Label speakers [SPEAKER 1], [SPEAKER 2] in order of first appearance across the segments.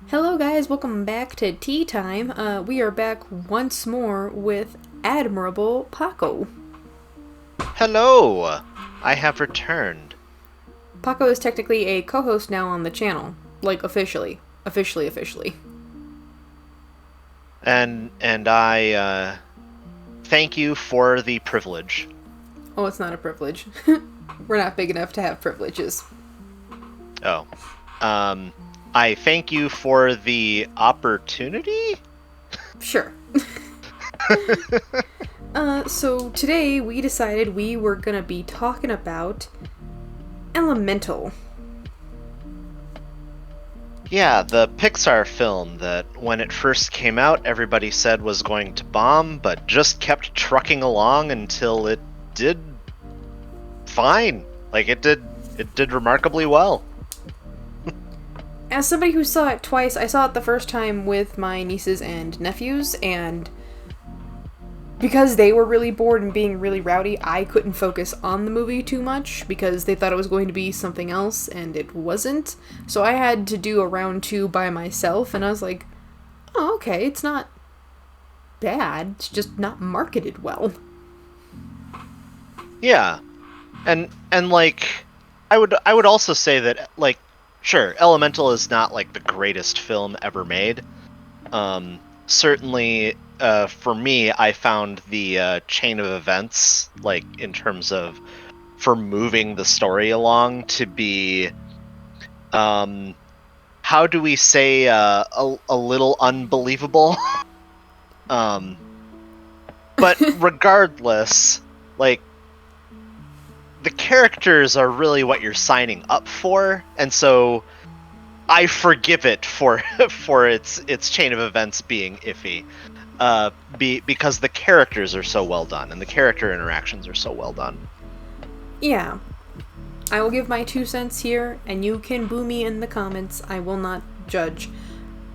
[SPEAKER 1] Hello, guys. Welcome back to Tea Time. We are back once more with Admirable Paco.
[SPEAKER 2] Hello! I have returned.
[SPEAKER 1] Paco is technically a co-host now on the channel, like officially, officially.
[SPEAKER 2] And I thank you for the privilege.
[SPEAKER 1] Oh, it's not a privilege. We're not big enough to have privileges.
[SPEAKER 2] Oh. I thank you for the opportunity?
[SPEAKER 1] Sure. So today we decided we were gonna be talking about Elemental.
[SPEAKER 2] Yeah, the Pixar film that when it first came out everybody said was going to bomb, but just kept trucking along until it did fine. Like it did remarkably well.
[SPEAKER 1] As somebody who saw it twice, I saw it the first time with my nieces and nephews, and because they were really bored and being really rowdy, I couldn't focus on the movie too much because they thought it was going to be something else, and it wasn't. So I had to do a round two by myself, and I was like, oh, okay, it's not bad, it's just not marketed well.
[SPEAKER 2] Yeah. And like I would also say that like sure, Elemental is not like the greatest film ever made. Certainly for me I found the chain of events like in terms of for moving the story along to be how do we say a little unbelievable. um but regardless, like the characters are really what you're signing up for, and so I forgive it for for its chain of events being iffy, because the characters are so well done and the character interactions are so well done.
[SPEAKER 1] Yeah, I will give my 2 cents here, and you can boo me in the comments. I will not judge.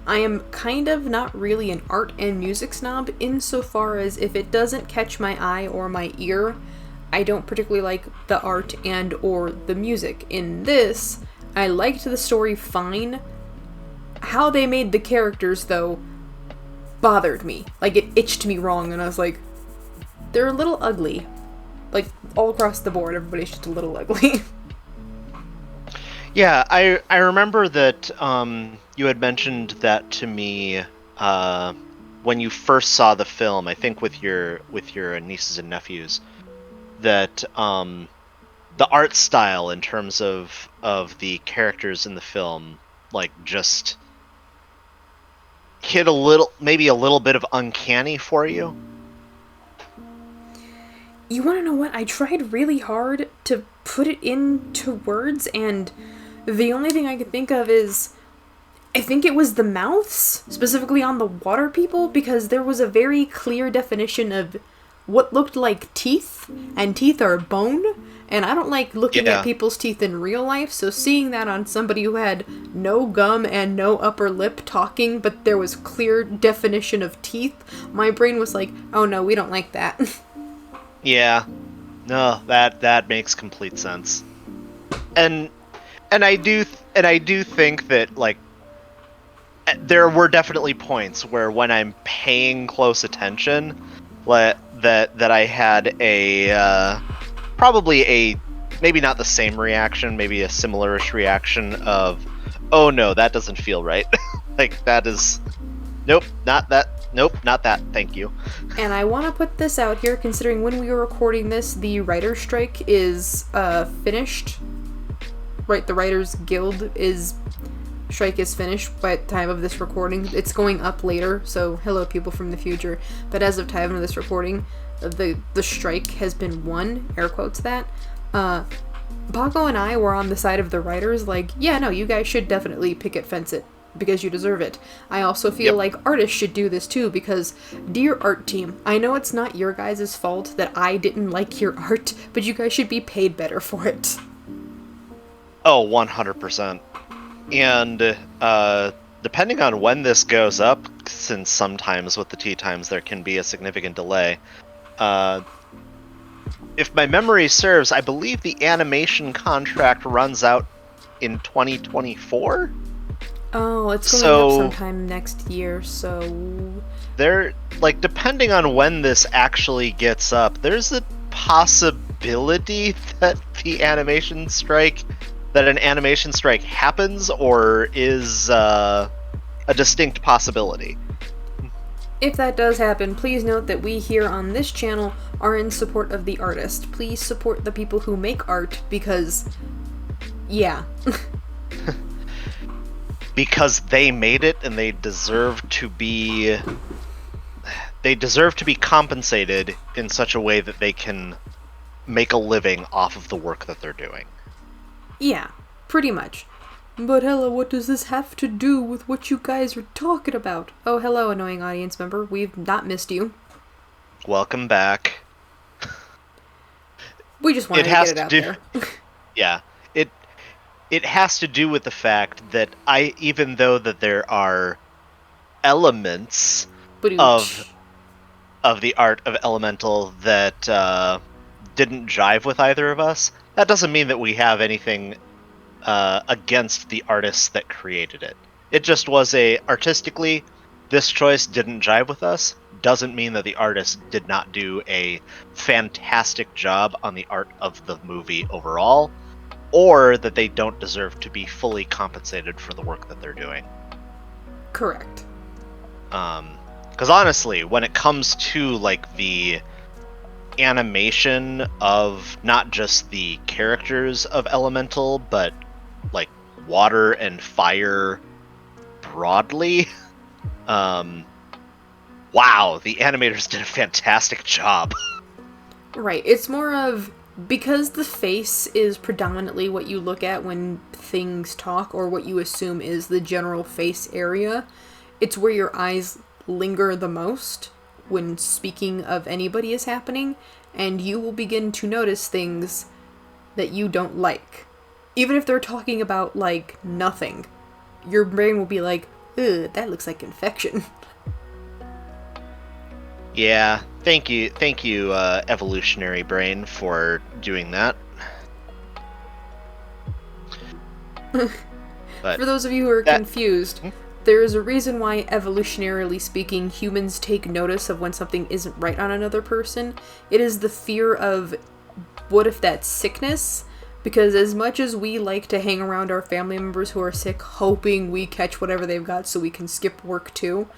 [SPEAKER 1] I am kind of not really an art and music snob insofar as if it doesn't catch my eye or my ear, I don't particularly like the art and or the music. In this, I liked the story fine. How they made the characters, though, bothered me. Like, it itched me wrong, and I was like, they're a little ugly. Like, all across the board, everybody's just a little ugly.
[SPEAKER 2] Yeah, I remember that you had mentioned that to me when you first saw the film. I think with your nieces and nephews, that the art style in terms of the characters in the film like just hit a little, maybe a little bit of uncanny for you.
[SPEAKER 1] You wanna know what? I tried really hard to put it into words, and the only thing I could think of is I think it was the mouths, specifically on the water people, because there was a very clear definition of what looked like teeth, and teeth are bone, and I don't like looking at
[SPEAKER 2] Yeah.
[SPEAKER 1] people's teeth in real life, so seeing that on somebody who had no gum and no upper lip talking, but there was clear definition of teeth, my brain was like, oh no, we don't like that.
[SPEAKER 2] Yeah. No, that makes complete sense. And and I do think that like there were definitely points where when I'm paying close attention, that I had a probably a maybe not the same reaction, maybe a similarish reaction of, oh no, that doesn't feel right. Like that is, nope, not that. Nope, not that. Thank you.
[SPEAKER 1] And I want to put this out here, considering when we were recording this, the writer's strike is finished. Right, the Writers Guild strike is finished by the time of this recording. It's going up later, so hello people from the future. But as of time of this recording, the strike has been won, air quotes that. Paco and I were on the side of the writers, like, yeah, no, you guys should definitely picket fence it, because you deserve it. I also feel
[SPEAKER 2] Yep.
[SPEAKER 1] like artists should do this too, because, dear art team, I know it's not your guys' fault that I didn't like your art, but you guys should be paid better for it.
[SPEAKER 2] Oh, 100%. And depending on when this goes up, since sometimes with the tea times there can be a significant delay, if my memory serves, I believe the animation contract runs out in 2024.
[SPEAKER 1] Oh, it's going up sometime next year, so...
[SPEAKER 2] There, like, depending on when this actually gets up, there's a possibility that an animation strike happens, or is a distinct possibility.
[SPEAKER 1] If that does happen, please note that we here on this channel are in support of the artist. Please support the people who make art, because... yeah.
[SPEAKER 2] Because they made it, and they deserve to be compensated in such a way that they can make a living off of the work that they're doing.
[SPEAKER 1] Yeah, pretty much. But Ella, what does this have to do with what you guys are talking about? Oh, hello, annoying audience member. We've not missed you.
[SPEAKER 2] Welcome back.
[SPEAKER 1] We just wanted to get it out there.
[SPEAKER 2] Yeah. It has to do with the fact that even though that there are elements of the art of Elemental that didn't jive with either of us, that doesn't mean that we have anything against the artists that created it. It just was artistically, this choice didn't jive with us. Doesn't mean that the artist did not do a fantastic job on the art of the movie overall, or that they don't deserve to be fully compensated for the work that they're doing.
[SPEAKER 1] Correct.
[SPEAKER 2] Because honestly, when it comes to like the animation of not just the characters of Elemental, but like water and fire broadly, wow, the animators did a fantastic job.
[SPEAKER 1] Right, it's more of, because the face is predominantly what you look at when things talk, or what you assume is the general face area, it's where your eyes linger the most when speaking of anybody is happening, and you will begin to notice things that you don't like. Even if they're talking about, like, nothing, your brain will be like, ugh, that looks like infection.
[SPEAKER 2] Yeah, thank you, evolutionary brain, for doing that. But
[SPEAKER 1] for those of you who are confused, there is a reason why, evolutionarily speaking, humans take notice of when something isn't right on another person. It is the fear of, what if that's sickness? Because as much as we like to hang around our family members who are sick, hoping we catch whatever they've got so we can skip work too,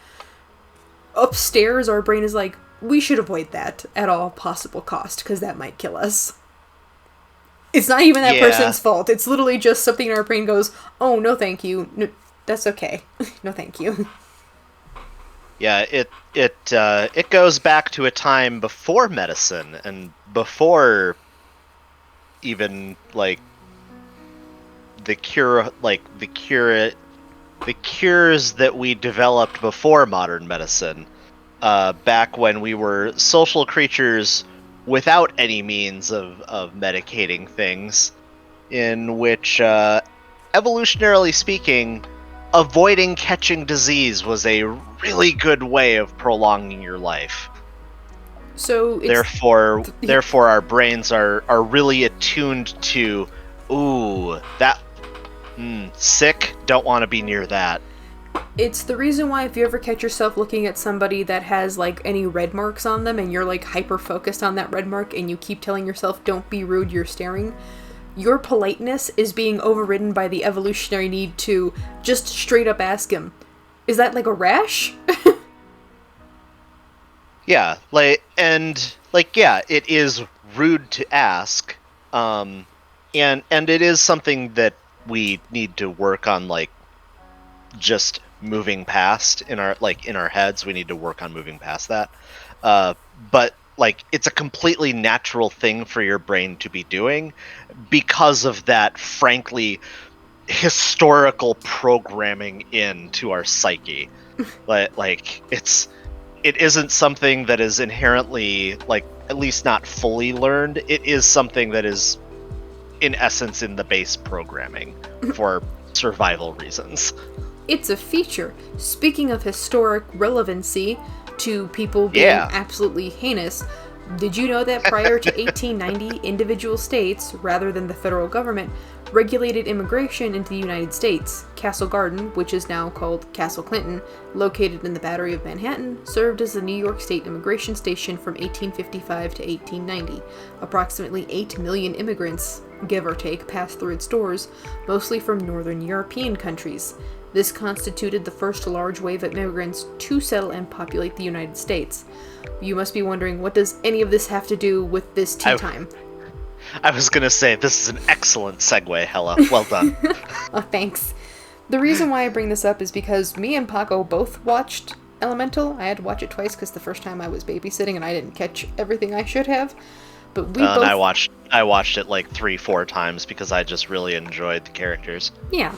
[SPEAKER 1] upstairs our brain is like, we should avoid that at all possible cost, because that might kill us. It's not even that person's fault. It's literally just something in our brain goes, oh, no thank you. No, that's okay. No thank you.
[SPEAKER 2] Yeah, it goes back to a time before medicine, and before even like the cures that we developed before modern medicine, back when we were social creatures without any means of medicating things, in which, evolutionarily speaking, avoiding catching disease was a really good way of prolonging your life.
[SPEAKER 1] So
[SPEAKER 2] therefore our brains are really attuned to, ooh, that sick, don't want to be near that.
[SPEAKER 1] It's the reason why if you ever catch yourself looking at somebody that has like any red marks on them, and you're like hyper focused on that red mark, and you keep telling yourself, don't be rude, you're staring, your politeness is being overridden by the evolutionary need to just straight up ask him, is that like a rash?
[SPEAKER 2] Yeah, it is rude to ask, and it is something that we need to work on, like, just moving past in our heads. We need to work on moving past that, but like, it's a completely natural thing for your brain to be doing because of that, frankly, historical programming into our psyche. It isn't something that is inherently, like, at least not fully learned. It is something that is, in essence, in the base programming for survival reasons.
[SPEAKER 1] It's a feature. Speaking of historic relevancy to people being absolutely heinous, did you know that prior to 1890, individual states, rather than the federal government, regulated immigration into the United States. Castle Garden, which is now called Castle Clinton, located in the Battery of Manhattan, served as the New York State immigration station from 1855 to 1890. Approximately 8 million immigrants, give or take, passed through its doors, mostly from Northern European countries. This constituted the first large wave of immigrants to settle and populate the United States. You must be wondering, what does any of this have to do with this tea time?
[SPEAKER 2] I was gonna say, this is an excellent segue, Hella. Well done.
[SPEAKER 1] Oh, thanks. The reason why I bring this up is because me and Paco both watched Elemental. I had to watch it twice because the first time I was babysitting and I didn't catch everything I should have. But we both...
[SPEAKER 2] And I watched it like 3-4 times because I just really enjoyed the characters.
[SPEAKER 1] Yeah.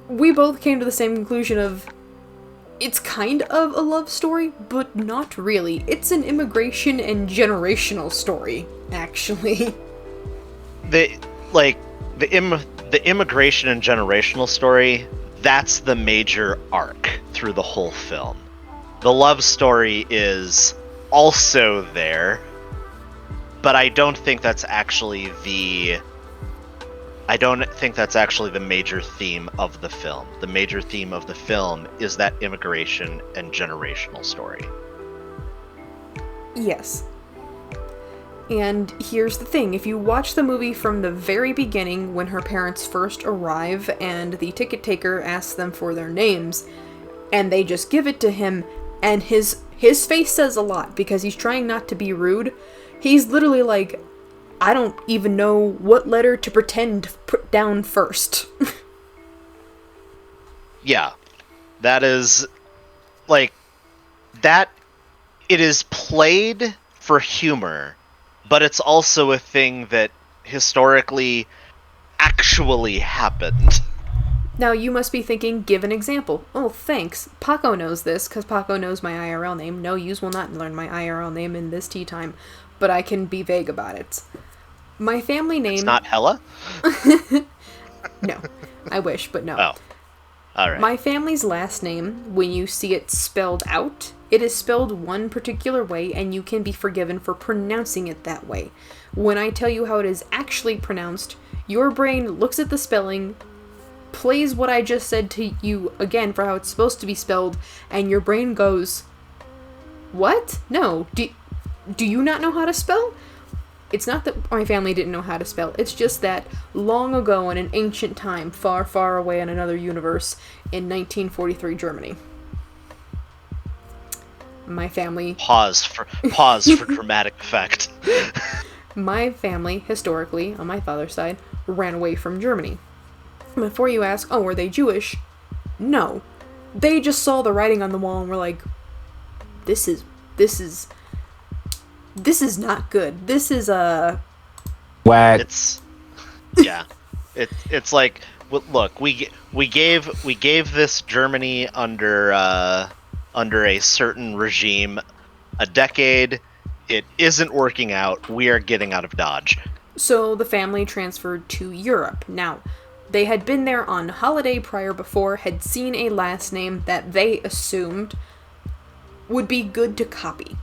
[SPEAKER 1] We both came to the same conclusion of, it's kind of a love story, but not really. It's an immigration and generational story, actually.
[SPEAKER 2] The immigration and generational story, that's the major arc through the whole film. The love story is also there, but I don't think that's actually the major theme of the film. The major theme of the film is that immigration and generational story.
[SPEAKER 1] Yes. And here's the thing, if you watch the movie from the very beginning, when her parents first arrive and the ticket taker asks them for their names, and they just give it to him, and his face says a lot because he's trying not to be rude. He's literally like, I don't even know what letter to pretend to put down first.
[SPEAKER 2] Yeah. That is, like, that, it is played for humor, but it's also a thing that historically actually happened.
[SPEAKER 1] Now you must be thinking, give an example. Oh, thanks. Paco knows this, because Paco knows my IRL name. No, yous will not learn my IRL name in this tea time, but I can be vague about it. My family name...
[SPEAKER 2] It's not Hella?
[SPEAKER 1] No. I wish, but no.
[SPEAKER 2] Oh. Alright.
[SPEAKER 1] My family's last name, when you see it spelled out, it is spelled one particular way, and you can be forgiven for pronouncing it that way. When I tell you how it is actually pronounced, your brain looks at the spelling, plays what I just said to you again for how it's supposed to be spelled, and your brain goes, what? No. Do you not know how to spell? It's not that my family didn't know how to spell, it's just that long ago in an ancient time, far, far away in another universe, in 1943 Germany. My family...
[SPEAKER 2] Pause for dramatic effect.
[SPEAKER 1] My family, historically, on my father's side, ran away from Germany. Before you ask, oh, were they Jewish? No. They just saw the writing on the wall and were like, this is not good. This is a...
[SPEAKER 3] Whack.
[SPEAKER 2] It's like, look, we gave this Germany under a certain regime a decade. It isn't working out. We are getting out of Dodge.
[SPEAKER 1] So the family transferred to Europe. Now, they had been there on holiday prior before, had seen a last name that they assumed would be good to copy.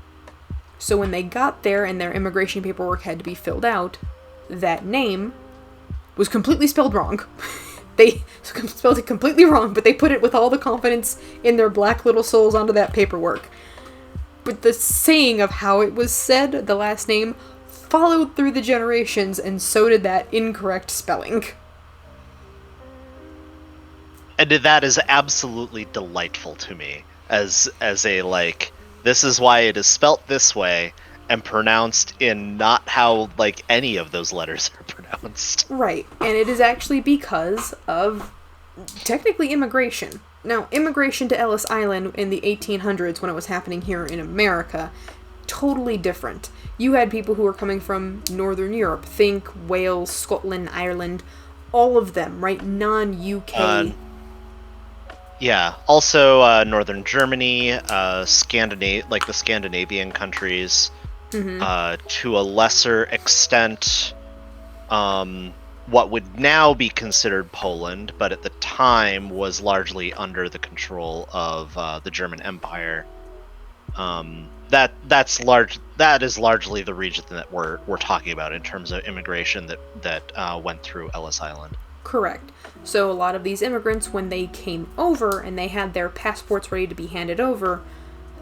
[SPEAKER 1] So when they got there and their immigration paperwork had to be filled out, that name was completely spelled wrong. They spelled it completely wrong, but they put it with all the confidence in their black little souls onto that paperwork. But the saying of how it was said, the last name, followed through the generations, and so did that incorrect spelling.
[SPEAKER 2] And that is absolutely delightful to me, as a, like, this is why it is spelt this way, and pronounced in not how, like, any of those letters are pronounced.
[SPEAKER 1] Right, and it is actually because of, technically, immigration. Now, immigration to Ellis Island in the 1800s, when it was happening here in America, totally different. You had people who were coming from Northern Europe, think Wales, Scotland, Ireland, all of them, right? Non-UK.
[SPEAKER 2] Yeah, also Northern Germany, the Scandinavian countries, to a lesser extent, what would now be considered Poland, but at the time was largely under the control of the German Empire. That is largely the region that we're talking about in terms of immigration that went through Ellis Island.
[SPEAKER 1] Correct. So a lot of these immigrants, when they came over and they had their passports ready to be handed over,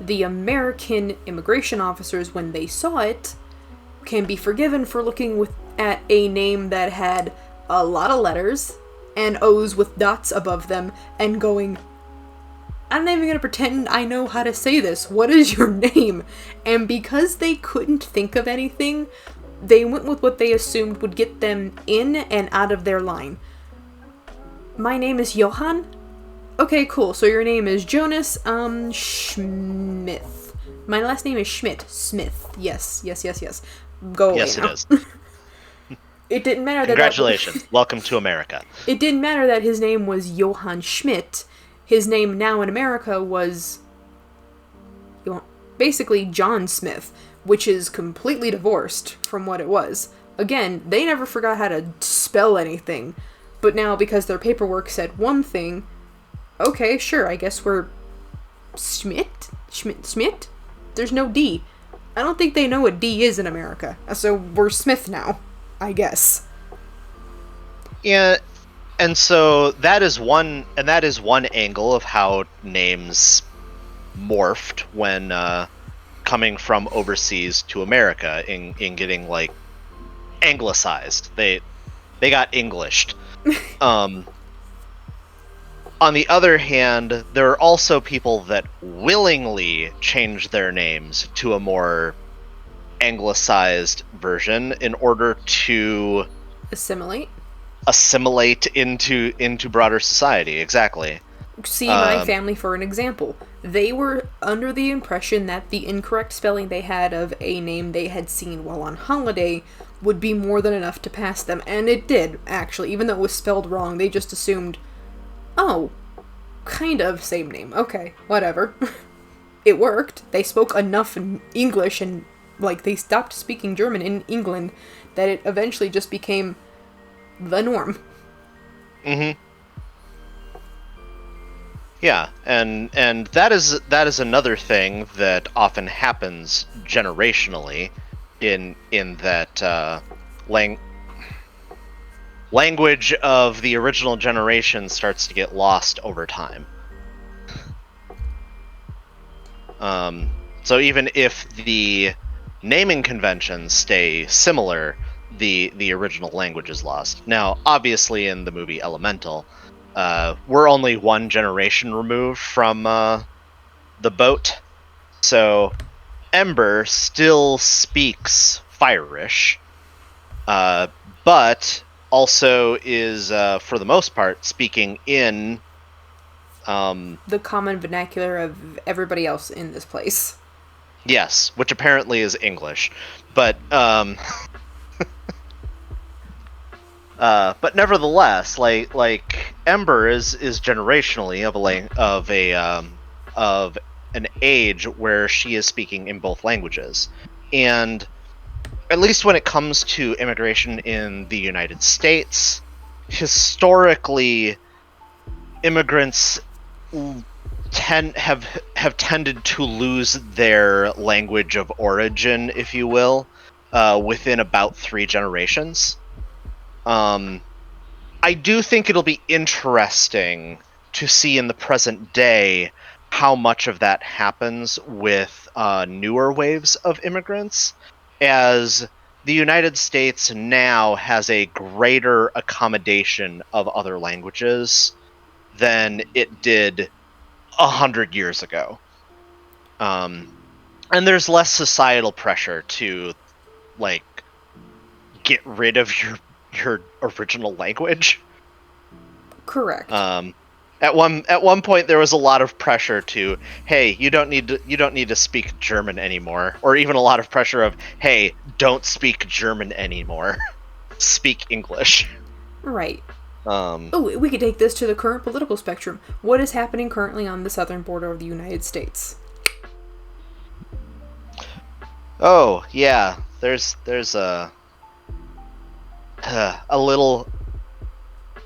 [SPEAKER 1] the American immigration officers, when they saw it, can be forgiven for looking at a name that had a lot of letters and O's with dots above them and going, I'm not even going to pretend I know how to say this. What is your name? And because they couldn't think of anything, they went with what they assumed would get them in and out of their line. My name is Johann? Okay, cool. So your name is Jonas, Schmith. My last name is Schmidt. Smith. Yes. Go away
[SPEAKER 2] Yes,
[SPEAKER 1] now.
[SPEAKER 2] it is.
[SPEAKER 1] It didn't matter
[SPEAKER 2] Congratulations. Welcome to America.
[SPEAKER 1] It didn't matter that his name was Johann Schmidt. His name now in America was basically John Smith, which is completely divorced from what it was. Again, they never forgot how to spell anything, but now because their paperwork said one thing, okay, sure, I guess we're Schmidt? There's no D. I don't think they know what D is in America, so we're Smith now, I guess.
[SPEAKER 2] Yeah, and so that is one angle of how names morphed when coming from overseas to America in getting like anglicized. They got Englished. On the other hand, there are also people that willingly change their names to a more anglicized version in order to
[SPEAKER 1] Assimilate
[SPEAKER 2] into broader society. Exactly.
[SPEAKER 1] See my family for an example. They were under the impression that the incorrect spelling they had of a name they had seen while on holiday would be more than enough to pass them, and it did, actually. Even though it was spelled wrong, they just assumed, oh, kind of same name. Okay, whatever. It worked. They spoke enough in English and, they stopped speaking German in England that it eventually just became the norm.
[SPEAKER 2] Mm-hmm. Yeah, and that is another thing that often happens generationally in that language of the original generation starts to get lost over time. So even if the naming conventions stay similar, the original language is lost. Now, obviously, in the movie Elemental, we're only one generation removed from the boat, so Ember still speaks Firish, but also is, for the most part, speaking in
[SPEAKER 1] the common vernacular of everybody else in this place.
[SPEAKER 2] Yes, which apparently is English, but but nevertheless, like Ember is generationally of an age where she is speaking in both languages, and at least when it comes to immigration in the United States, historically, immigrants have tended to lose their language of origin, if you will, within about 3 generations. I do think it'll be interesting to see in the present day how much of that happens with newer waves of immigrants, as the United States now has a greater accommodation of other languages than it did 100 years ago. And there's less societal pressure to, get rid of your original language.
[SPEAKER 1] Correct.
[SPEAKER 2] At one point there was a lot of pressure to, hey, you don't need to speak German anymore, or even a lot of pressure of, hey, don't speak German anymore. Speak English.
[SPEAKER 1] Right. We could take this to the current political spectrum. What is happening currently on the southern border of the United States?
[SPEAKER 2] Oh, yeah. There's a little...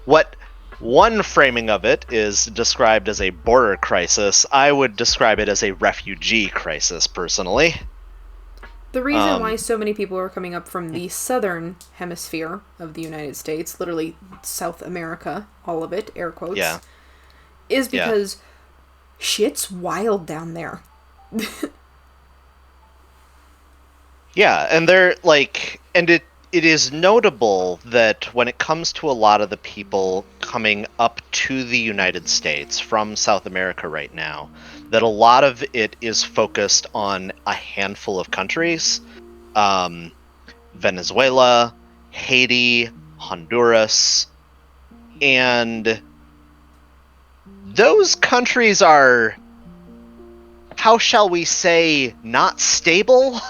[SPEAKER 2] What One framing of it is described as a border crisis. I would describe it as a refugee crisis, personally.
[SPEAKER 1] The reason why so many people are coming up from the southern hemisphere of the United States, literally South America, all of it, air quotes, is because shit's wild down there.
[SPEAKER 2] Yeah, and they're like, and it is notable that when it comes to a lot of the people coming up to the United States from South America right now, that a lot of it is focused on a handful of countries. Venezuela, Haiti, Honduras, and those countries are, how shall we say, not stable?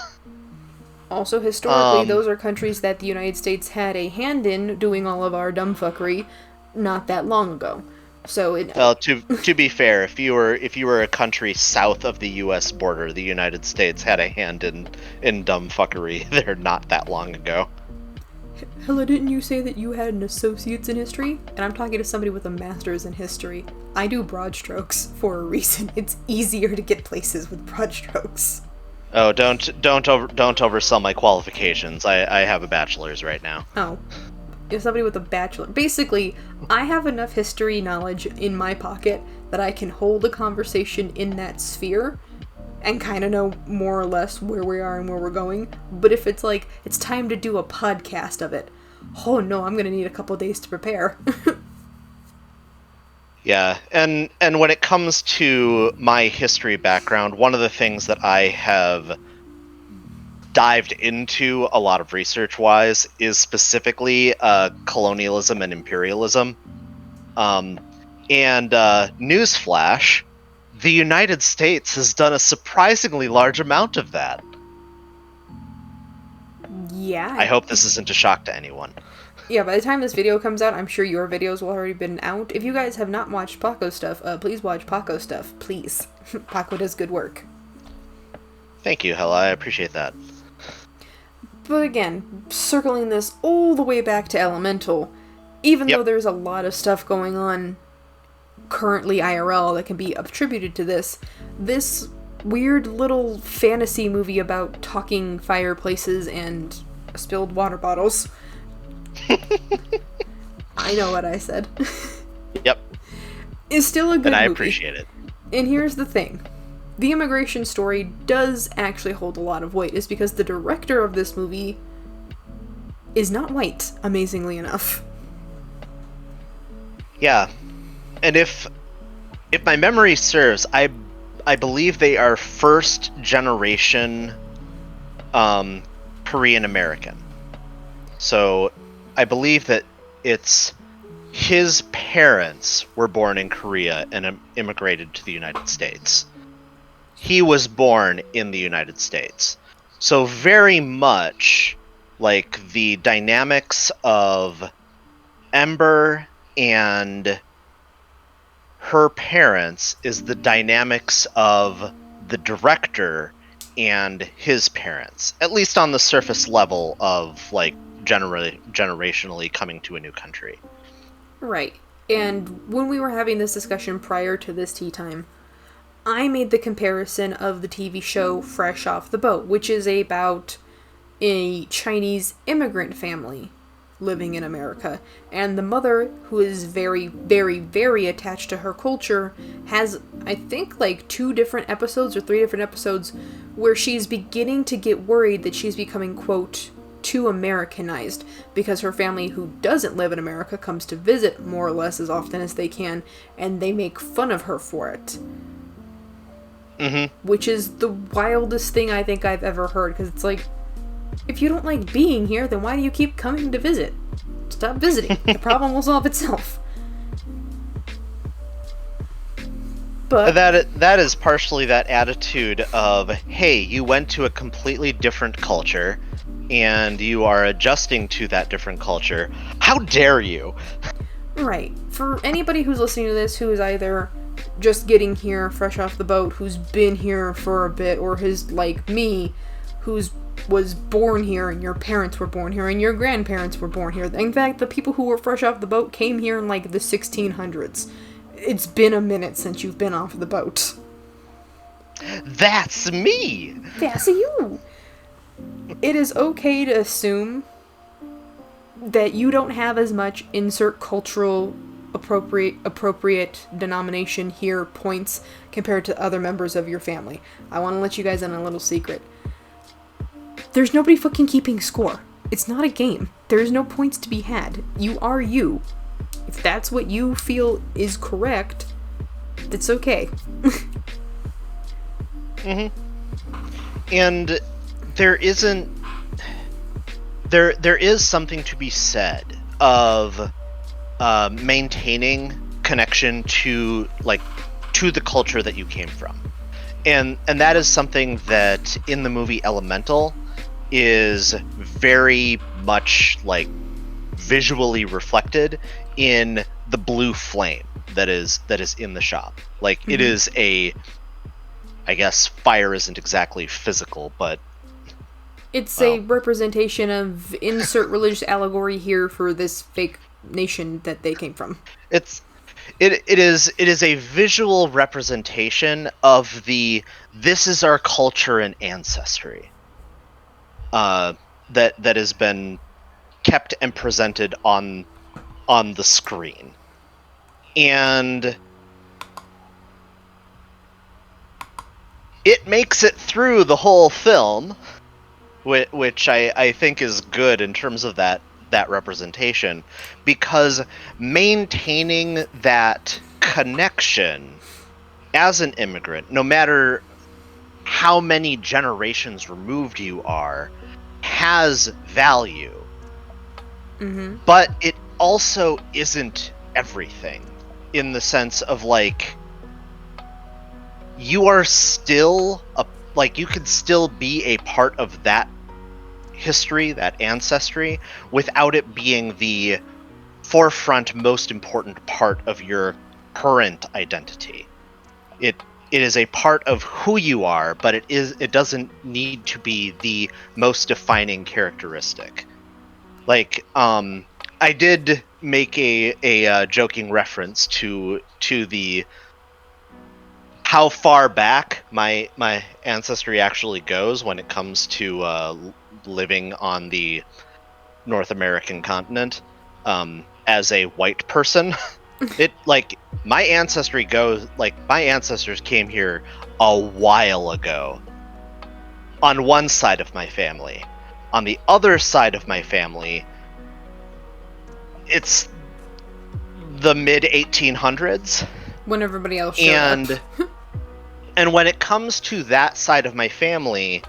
[SPEAKER 1] Also, historically, those are countries that the United States had a hand in doing all of our dumbfuckery not that long ago. So it...
[SPEAKER 2] Well, to be fair, if you were a country south of the U.S. border, the United States had a hand in dumb fuckery there not that long ago.
[SPEAKER 1] Hella, didn't you say that you had an associate's in history? And I'm talking to somebody with a master's in history. I do broad strokes for a reason. It's easier to get places with broad strokes.
[SPEAKER 2] Oh, don't oversell my qualifications. I have a bachelor's right now.
[SPEAKER 1] Oh. If somebody with a bachelor... Basically, I have enough history knowledge in my pocket that I can hold a conversation in that sphere and kind of know more or less where we are and where we're going. But if it's like, it's time to do a podcast of it, oh no, I'm going to need a couple days to prepare.
[SPEAKER 2] Yeah, and when it comes to my history background, one of the things that I have dived into a lot of research-wise is specifically colonialism and imperialism. And newsflash, the United States has done a surprisingly large amount of that.
[SPEAKER 1] Yeah.
[SPEAKER 2] I hope this isn't a shock to anyone.
[SPEAKER 1] Yeah, by the time this video comes out, I'm sure your videos will already been out. If you guys have not watched Paco stuff, please watch Paco stuff, please. Paco does good work.
[SPEAKER 2] Thank you, Hella. I appreciate that.
[SPEAKER 1] But again, circling this all the way back to Elemental, even though there's a lot of stuff going on currently IRL that can be attributed to this weird little fantasy movie about talking fireplaces and spilled water bottles. I know what I said.
[SPEAKER 2] Yep.
[SPEAKER 1] Is still a good movie.
[SPEAKER 2] And I appreciate it.
[SPEAKER 1] And here's the thing. The immigration story does actually hold a lot of weight, is because the director of this movie is not white, amazingly enough.
[SPEAKER 2] Yeah. And if my memory serves, I believe they are first generation Korean American. So I believe that it's his parents were born in Korea and immigrated to the United States. He was born in the United States. So very much like the dynamics of Ember and her parents is the dynamics of the director and his parents, at least on the surface level of like generationally coming to a new country.
[SPEAKER 1] Right. And when we were having this discussion prior to this tea time, I made the comparison of the TV show Fresh Off the Boat, which is about a Chinese immigrant family living in America. And the mother, who is very, very, very attached to her culture, has, I think, like 2 different episodes or 3 different episodes where she's beginning to get worried that she's becoming, quote, too Americanized, because her family who doesn't live in America comes to visit more or less as often as they can, and they make fun of her for it.
[SPEAKER 2] Mm-hmm.
[SPEAKER 1] Which is the wildest thing I think I've ever heard, because it's like, if you don't like being here, then why do you keep coming to visit? Stop visiting. The problem will solve itself. But
[SPEAKER 2] that is partially that attitude of, hey, you went to a completely different culture, and you are adjusting to that different culture. How dare you?
[SPEAKER 1] Right. For anybody who's listening to this who is either just getting here fresh off the boat, who's been here for a bit, or who's like me, who's was born here, and your parents were born here, and your grandparents were born here. In fact, the people who were fresh off the boat came here in, like, the 1600s. It's been a minute since you've been off the boat.
[SPEAKER 2] That's me!
[SPEAKER 1] That's you! It is okay to assume that you don't have as much insert cultural appropriate denomination here points compared to other members of your family. I want to let you guys in a little secret. There's nobody fucking keeping score. It's not a game. There's no points to be had. You are you. If that's what you feel is correct, that's okay.
[SPEAKER 2] Mm-hmm. And there is something to be said of maintaining connection to the culture that you came from, and that is something that in the movie Elemental is very much like visually reflected in the blue flame that is in the shop. Like, it is I guess fire isn't exactly physical, but
[SPEAKER 1] it's a representation of insert religious allegory here for this fake nation that they came from.
[SPEAKER 2] It is a visual representation of this is our culture and ancestry. That has been kept and presented on the screen. And it makes it through the whole film, which I think is good in terms of that representation, because maintaining that connection as an immigrant, no matter how many generations removed you are, has value.
[SPEAKER 1] Mm-hmm.
[SPEAKER 2] But it also isn't everything, in the sense of, like, you are still you can still be a part of that history, that ancestry, without it being the forefront, most important part of your current identity. It is a part of who you are, but it doesn't need to be the most defining characteristic. Like, I did make a joking reference to the how far back my ancestry actually goes when it comes to living on the North American continent, as a white person. My ancestors came here a while ago on one side of my family. On the other side of my family, it's the mid 1800s.
[SPEAKER 1] When everybody else showed up.
[SPEAKER 2] And when it comes to that side of my family,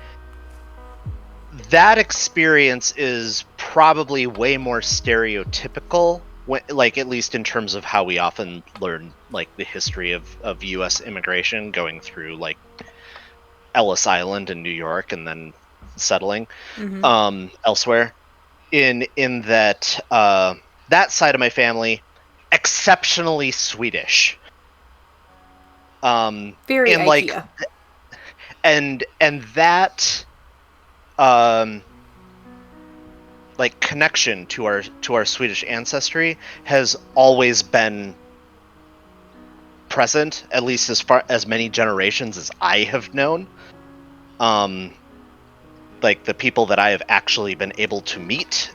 [SPEAKER 2] that experience is probably way more stereotypical, at least in terms of how we often learn, like, the history of U.S. immigration, going through, like, Ellis Island in New York and then settling elsewhere. In that that side of my family, exceptionally Swedish.
[SPEAKER 1] Very
[SPEAKER 2] and
[SPEAKER 1] IKEA.
[SPEAKER 2] and that connection to our Swedish ancestry has always been present, at least as many generations as I have known. Like, the people that I have actually been able to meet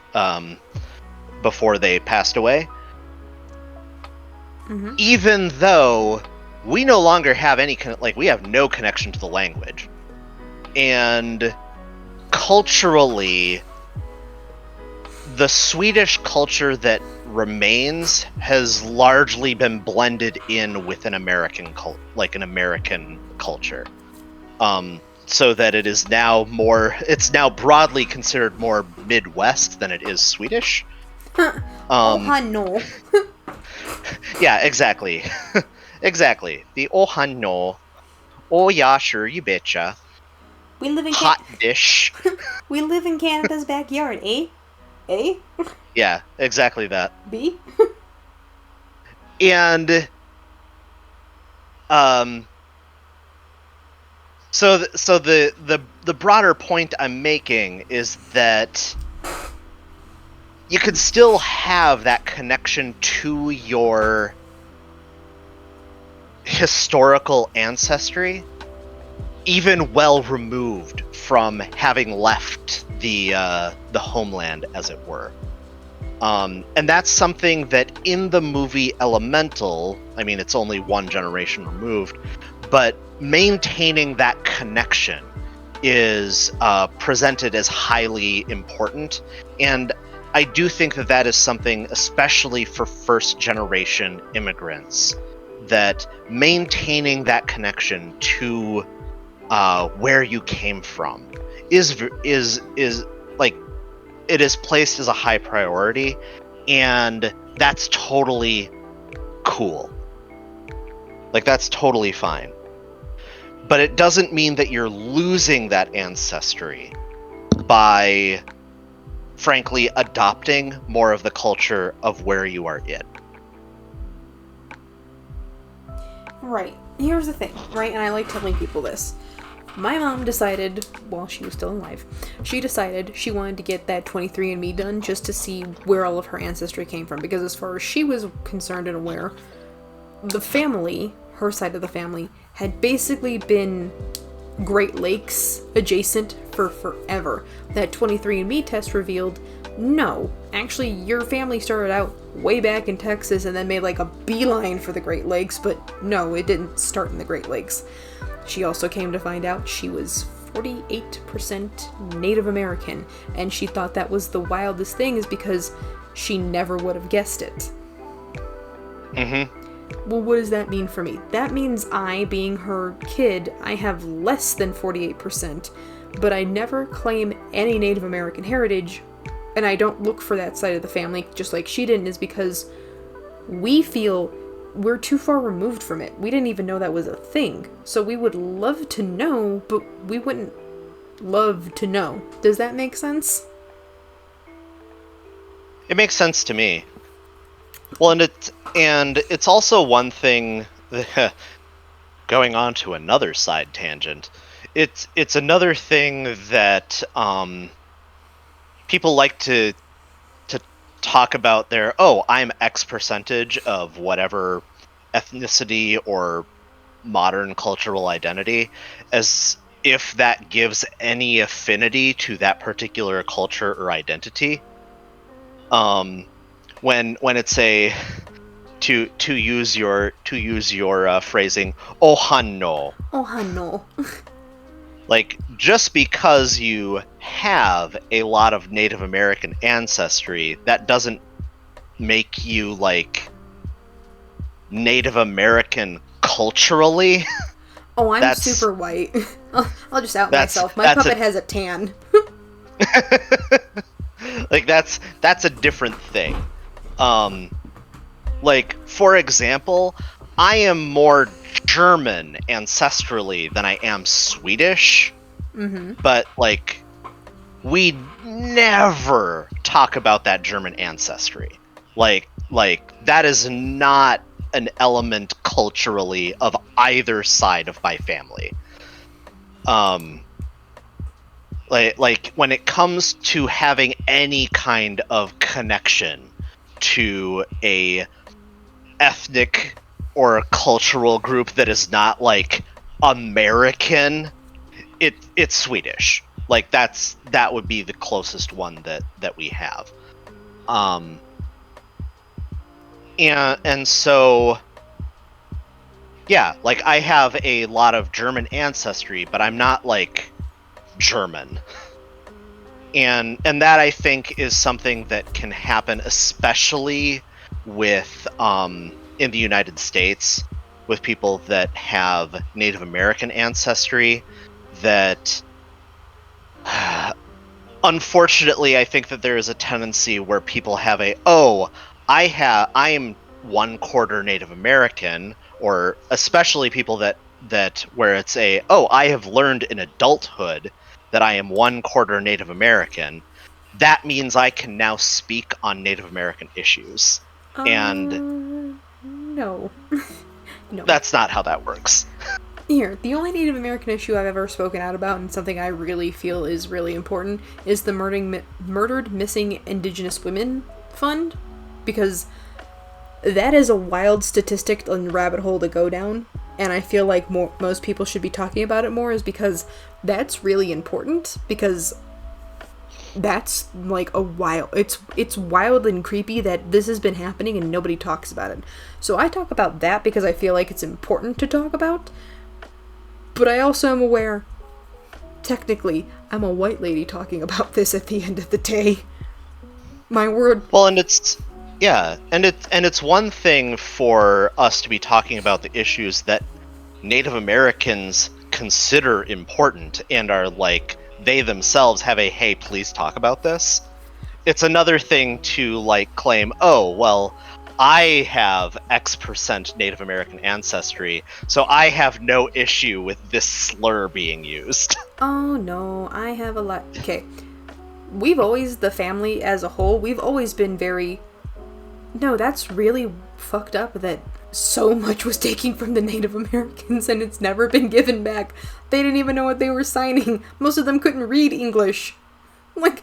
[SPEAKER 2] before they passed away.
[SPEAKER 1] Mm-hmm.
[SPEAKER 2] Even though we no longer have we have no connection to the language. And culturally, the Swedish culture that remains has largely been blended in with an American culture. So that it is now it's now broadly considered more Midwest than it is Swedish.
[SPEAKER 1] No.
[SPEAKER 2] Yeah, exactly. Exactly. The no. Oh yeah, sure, you betcha.
[SPEAKER 1] We live in
[SPEAKER 2] hot dish.
[SPEAKER 1] We live in Canada's backyard, eh? Eh?
[SPEAKER 2] Yeah, exactly that.
[SPEAKER 1] B?
[SPEAKER 2] And So the broader point I'm making is that you could still have that connection to your historical ancestry, even well removed from having left the homeland, as it were. And that's something that in the movie Elemental, I mean, it's only one generation removed, but maintaining that connection is presented as highly important. And I do think that that is something, especially for first generation immigrants, that maintaining that connection to where you came from is like, it is placed as a high priority, and that's totally cool. Like, that's totally fine. But it doesn't mean that you're losing that ancestry by, frankly, adopting more of the culture of where you are in.
[SPEAKER 1] Right. Here's the thing, right? And I like telling people this. My mom decided, while she was still alive, she decided she wanted to get that 23andMe done just to see where all of her ancestry came from. Because as far as she was concerned and aware, the family, her side of the family, had basically been Great Lakes adjacent for forever. That 23andMe test revealed, no, actually your family started out way back in Texas and then made like a beeline for the Great Lakes, but no, it didn't start in the Great Lakes. She also came to find out she was 48% Native American, and she thought that was the wildest thing is because she never would have guessed it.
[SPEAKER 2] Mm-hmm.
[SPEAKER 1] Well, what does that mean for me? That means I, being her kid, I have less than 48%, but I never claim any Native American heritage, and I don't look for that side of the family, just like she didn't, is because we feel we're too far removed from it. We didn't even know that was a thing. So we would love to know, but we wouldn't love to know. Does that make sense?
[SPEAKER 2] It makes sense to me. Well, and it's also one thing that, going on to another side tangent, it's another thing that people like to talk about their, oh, I'm X percentage of whatever ethnicity or modern cultural identity, as if that gives any affinity to that particular culture or identity. When it's a, to use your phrasing, ohano.
[SPEAKER 1] Ohano.
[SPEAKER 2] Like, just because you have a lot of Native American ancestry, that doesn't make you, like, Native American culturally.
[SPEAKER 1] Oh, I'm super white. I'll just out myself. My puppet has a tan.
[SPEAKER 2] Like, that's a different thing. Like, for example, I am more German ancestrally than I am Swedish.
[SPEAKER 1] Mm-hmm.
[SPEAKER 2] But, like, we never talk about that German ancestry. Like that is not an element culturally of either side of my family. Like when it comes to having any kind of connection to a ethnic or a cultural group that is not, like, American, it's Swedish. Like, that would be the closest one that we have. And so, yeah, like, I have a lot of German ancestry, but I'm not, like, German. And that, I think, is something that can happen, especially with in the United States, with people that have Native American ancestry, that unfortunately, I think that there is a tendency where people have a, oh, I am 1/4 Native American, or especially people that where it's a, oh, I have learned in adulthood that I am 1/4 Native American. That means I can now speak on Native American issues. And
[SPEAKER 1] no. No.
[SPEAKER 2] That's not how that works.
[SPEAKER 1] Here, the only Native American issue I've ever spoken out about, and something I really feel is really important, is the Murdered Missing Indigenous Women Fund. Because that is a wild statistic and rabbit hole to go down, and I feel like most people should be talking about it more, is because that's really important, because that's like a wild, it's wild and creepy that this has been happening and nobody talks about it. So I talk about that because I feel like it's important to talk about, but I also am aware, technically, I'm a white lady talking about this at the end of the day. My word.
[SPEAKER 2] Well, and it's it's one thing for us to be talking about the issues that Native Americans consider important and are like, they themselves have a, hey, please talk about this. It's another thing to like claim, oh, well, I have X% Native American ancestry, so I have no issue with this slur being used.
[SPEAKER 1] Oh no, I have a lot. Okay. The family as a whole, we've always been very. No, that's really fucked up that so much was taken from the Native Americans and it's never been given back. They didn't even know what they were signing. Most of them couldn't read English. Like,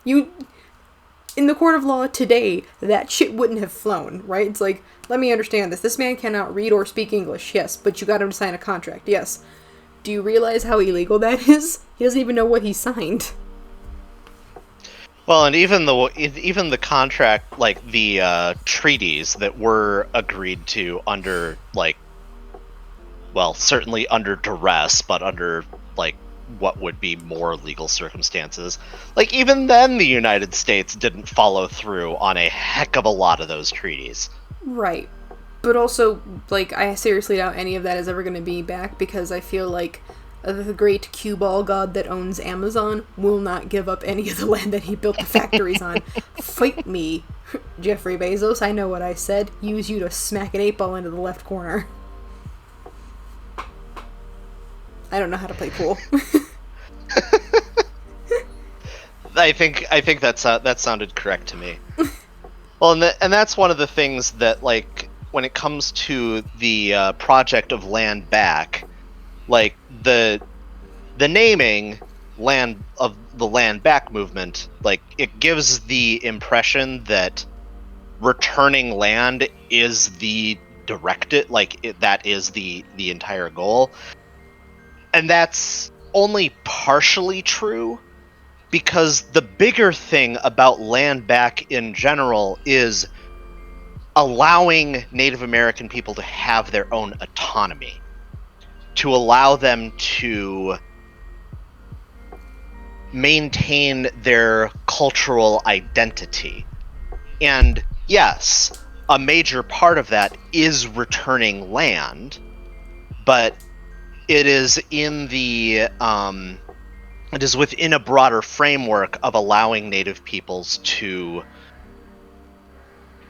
[SPEAKER 1] in the court of law today, that shit wouldn't have flown, right? It's like, let me understand this. This man cannot read or speak English, yes, but you got him to sign a contract, yes. Do you realize how illegal that is? He doesn't even know what he signed.
[SPEAKER 2] Well, and even the contract, like the treaties that were agreed to under, like, well, certainly under duress, but under, like, what would be more legal circumstances. Like, even then, the United States didn't follow through on a heck of a lot of those treaties.
[SPEAKER 1] Right. But also, like, I seriously doubt any of that is ever going to be back, because I feel like the great cue ball god that owns Amazon will not give up any of the land that he built the factories on. Fight me, Jeffrey Bezos. I know what I said. Use you to smack an 8-ball into the left corner. I don't know how to play pool.
[SPEAKER 2] I think that sounded correct to me. Well, and that's one of the things that, like, when it comes to the project of Land Back, like the naming land of the Land Back movement, like, it gives the impression that returning land is the directed, like, that is the entire goal. And that's only partially true, because the bigger thing about Land Back in general is allowing Native American people to have their own autonomy, to allow them to maintain their cultural identity. And yes, a major part of that is returning land, but it is in the it is within a broader framework of allowing Native peoples to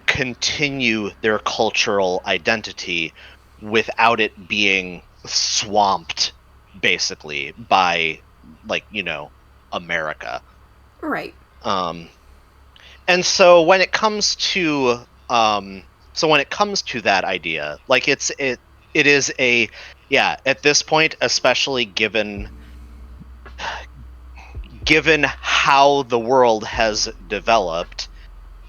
[SPEAKER 2] continue their cultural identity without it being swamped, basically, by, like, you know, America.
[SPEAKER 1] Right.
[SPEAKER 2] And so when it comes to that idea, like, it is a, yeah, at this point, especially given how the world has developed,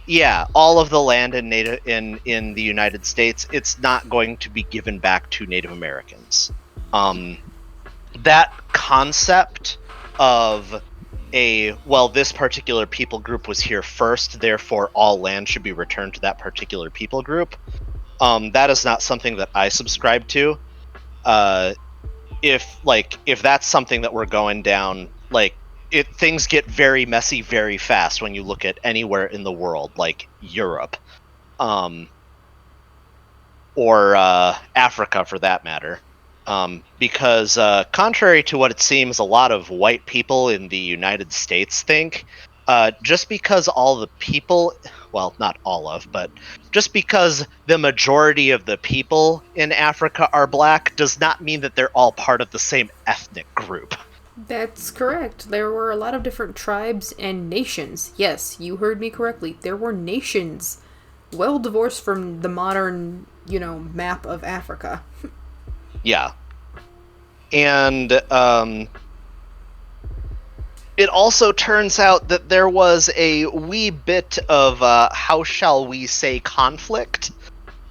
[SPEAKER 2] yeah, all of the land in the United States, it's not going to be given back to Native Americans. That concept of this particular people group was here first, therefore all land should be returned to that particular people group, that is not something that I subscribe to. If that's something that we're going down, like, things get very messy very fast when you look at anywhere in the world, like Europe, or Africa for that matter, because contrary to what it seems a lot of white people in the United States think, just because all the people, well, not all of, but just because the majority of the people in Africa are black does not mean that they're all part of the same ethnic group.
[SPEAKER 1] That's correct. There were a lot of different tribes and nations. Yes, you heard me correctly. There were nations well divorced from the modern, map of Africa.
[SPEAKER 2] Yeah. And it also turns out that there was a wee bit of how shall we say conflict,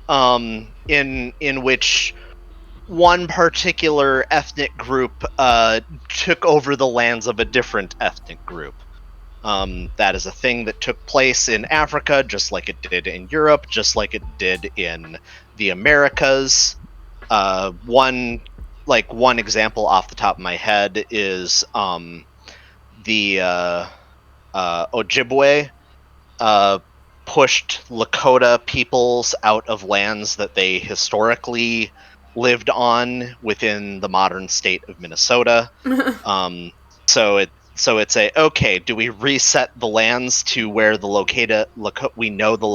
[SPEAKER 2] in which one particular ethnic group took over the lands of a different ethnic group. That is a thing that took place in Africa, just like it did in Europe, just like it did in the Americas. One example off the top of my head is the Ojibwe pushed Lakota peoples out of lands that they historically lived on within the modern state of Minnesota. So it's a, okay, do we reset the lands to where the we know the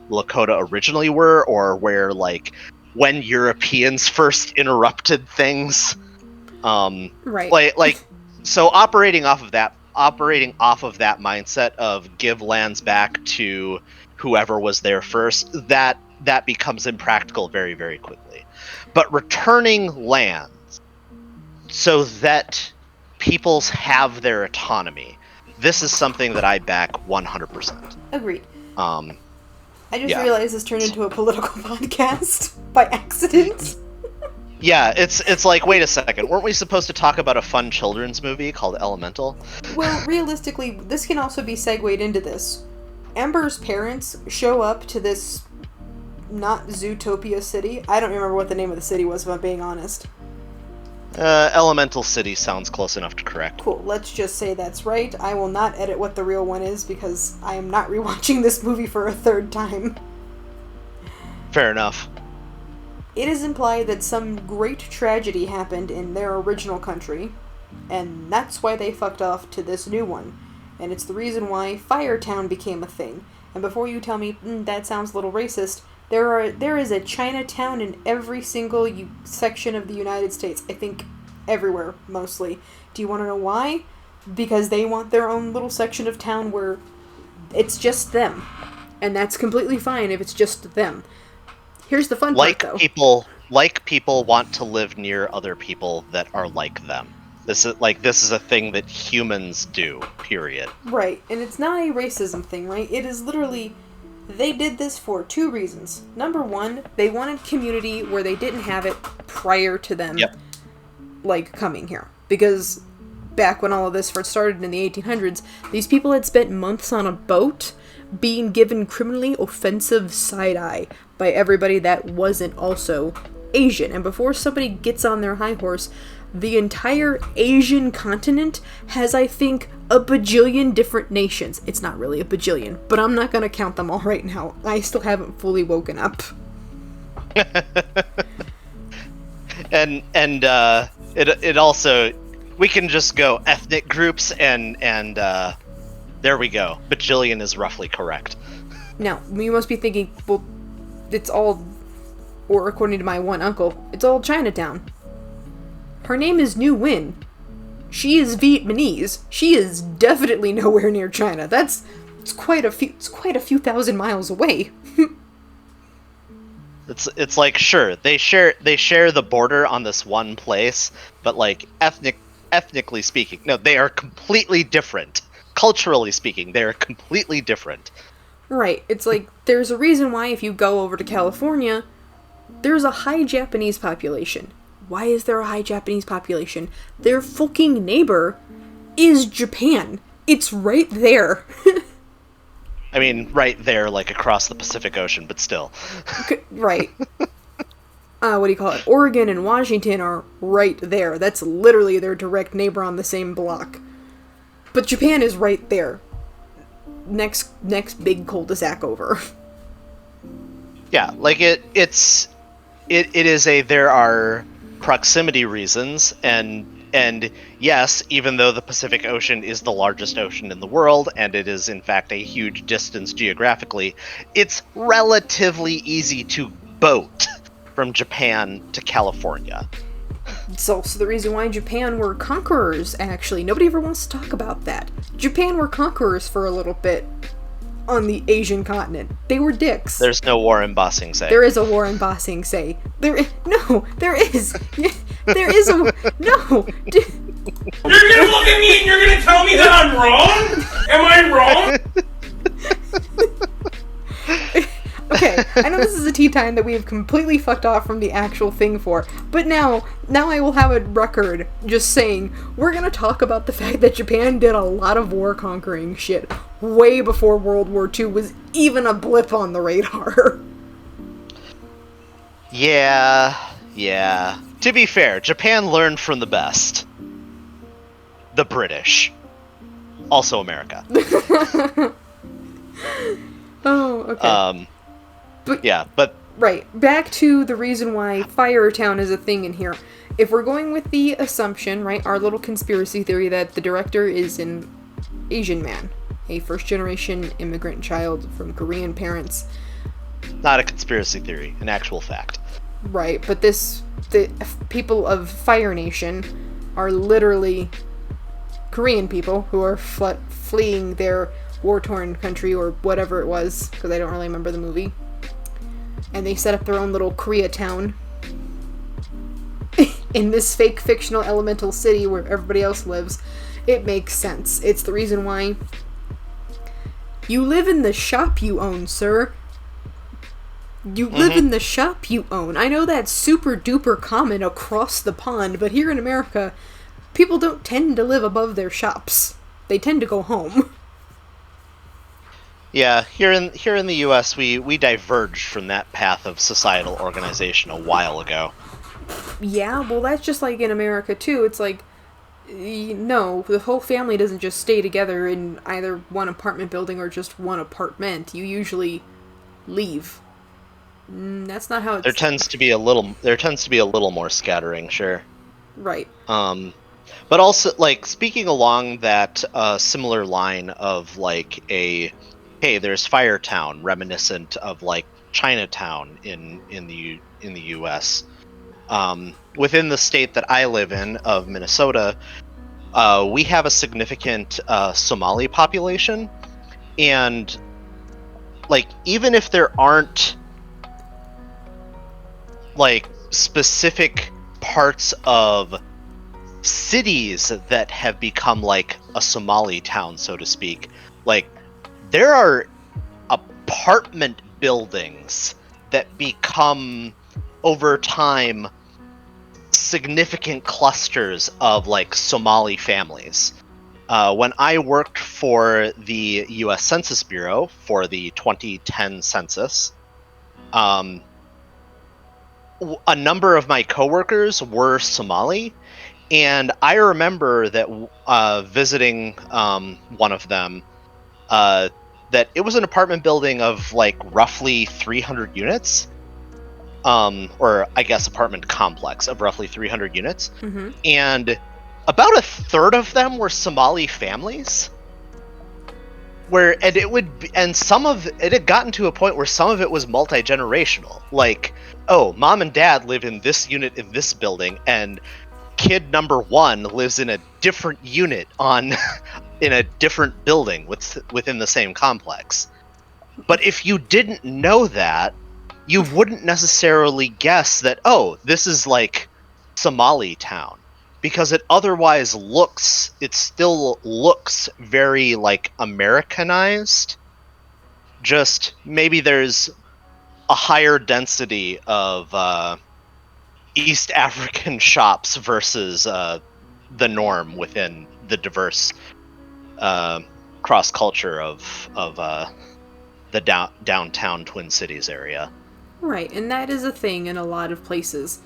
[SPEAKER 2] Lakota originally were, or where, like, when Europeans first interrupted things?
[SPEAKER 1] Right.
[SPEAKER 2] So operating off of that mindset of give lands back to whoever was there first, that becomes impractical very, very quickly. But returning lands so that peoples have their autonomy, this is something that I back 100%.
[SPEAKER 1] Agreed.
[SPEAKER 2] I
[SPEAKER 1] just realized this turned into a political podcast by accident.
[SPEAKER 2] Yeah, it's like, wait a second, weren't we supposed to talk about a fun children's movie called Elemental?
[SPEAKER 1] Well, realistically, this can also be segued into this. Ember's parents show up to this, not Zootopia City. I don't remember what the name of the city was, if I'm being honest.
[SPEAKER 2] Elemental City sounds close enough to correct.
[SPEAKER 1] Cool, let's just say that's right. I will not edit what the real one is, because I am not rewatching this movie for a third time.
[SPEAKER 2] Fair enough.
[SPEAKER 1] It is implied that some great tragedy happened in their original country, and that's why they fucked off to this new one. And it's the reason why Firetown became a thing. And before you tell me, that sounds a little racist, there is a Chinatown in every single section of the United States. I think everywhere, mostly. Do you want to know why? Because they want their own little section of town where it's just them. And that's completely fine if it's just them. Here's the fun part, though.
[SPEAKER 2] People want to live near other people that are like them. This is a thing that humans do, period.
[SPEAKER 1] Right, and it's not a racism thing, right? It is literally, they did this for two reasons. Number one, they wanted community where they didn't have it prior to them, coming here. Because back when all of this first started in the 1800s, these people had spent months on a boat being given criminally offensive side-eye by everybody that wasn't also Asian. And before somebody gets on their high horse, the entire Asian continent has, I think, a bajillion different nations. It's not really a bajillion, but I'm not gonna count them all right now. I still haven't fully woken up.
[SPEAKER 2] and it also, we can just go ethnic groups and there we go. Bajillion is roughly correct.
[SPEAKER 1] Now, you must be thinking, well, it's all, or according to my one uncle, it's all Chinatown. Her name is New Win. She is Vietnamese. She is definitely nowhere near China. It's quite a few thousand miles away.
[SPEAKER 2] It's like, sure, they share the border on this one place, but like ethnically speaking, no, they are completely different. Culturally speaking, they are completely different.
[SPEAKER 1] Right. It's like, there's a reason why if you go over to California, there's a high Japanese population. Why is there a high Japanese population? Their fucking neighbor is Japan. It's right there.
[SPEAKER 2] I mean, right there, like across the Pacific Ocean, but still.
[SPEAKER 1] Right. What do you call it? Oregon and Washington are right there. That's literally their direct neighbor on the same block. But Japan is right there. Next big cul-de-sac over.
[SPEAKER 2] Yeah, like it is there are proximity reasons, and yes, even though the Pacific Ocean is the largest ocean in the world, and it is in fact a huge distance geographically, it's relatively easy to boat from Japan to California.
[SPEAKER 1] It's also the reason why Japan were conquerors, actually. Nobody ever wants to talk about that. Japan were conquerors for a little bit on the Asian continent. They were dicks.
[SPEAKER 2] There's no war in Ba Sing Se.
[SPEAKER 1] There is a war in Ba Sing Se. There is. There is a no.
[SPEAKER 3] You're gonna look at me and you're gonna tell me that I'm wrong? Am I wrong?
[SPEAKER 1] Okay, I know this is a tea time that we have completely fucked off from the actual thing for, but now I will have a record just saying we're gonna talk about the fact that Japan did a lot of war conquering shit way before World War II was even a blip on the radar.
[SPEAKER 2] Yeah. To be fair, Japan learned from the best. The British. Also America.
[SPEAKER 1] Oh, okay.
[SPEAKER 2] But
[SPEAKER 1] right, back to the reason why Firetown is a thing in here. If we're going with the assumption, right, our little conspiracy theory that the director is an Asian man, a first-generation immigrant child from Korean parents.
[SPEAKER 2] Not a conspiracy theory, an actual fact.
[SPEAKER 1] Right, but the people of Fire Nation are literally Korean people who are fleeing their war-torn country or whatever it was, because I don't really remember the movie. And they set up their own little Koreatown in this fake fictional elemental city where everybody else lives. It makes sense. It's the reason why you live in the shop you own, sir. You live in the shop you own. I know that's super duper common across the pond, but here in America, people don't tend to live above their shops. They tend to go home.
[SPEAKER 2] Yeah, here in the U.S., we diverged from that path of societal organization a while ago.
[SPEAKER 1] Yeah, well, that's just like in America, too. It's like, no, the whole family doesn't just stay together in either one apartment building or just one apartment. You usually leave. That's not how it's...
[SPEAKER 2] There tends to be a little more scattering, sure.
[SPEAKER 1] Right.
[SPEAKER 2] But also, like, speaking along that similar line of, like, hey, there's Firetown, reminiscent of, like, Chinatown in the U.S. Within the state that I live in, of Minnesota, we have a significant Somali population, and, like, even if there aren't, like, specific parts of cities that have become like a Somali town, so to speak, like, there are apartment buildings that become over time significant clusters of like Somali families. When I worked for the US Census Bureau for the 2010 census, a number of my coworkers were Somali, and I remember that visiting one of them, that it was an apartment building of like roughly 300 units, or I guess apartment complex of roughly 300 units, and about a third of them were Somali families. Some of it had gotten to a point where some of it was multi-generational. Like, oh, mom and dad live in this unit in this building, and kid number one lives in a different unit in a different building within the same complex. But if you didn't know that, you wouldn't necessarily guess that, oh, this is like Somali town, because it still looks very like Americanized. Just maybe there's a higher density of East African shops versus the norm within the diverse cross culture of the downtown Twin Cities area.
[SPEAKER 1] Right, and that is a thing in a lot of places.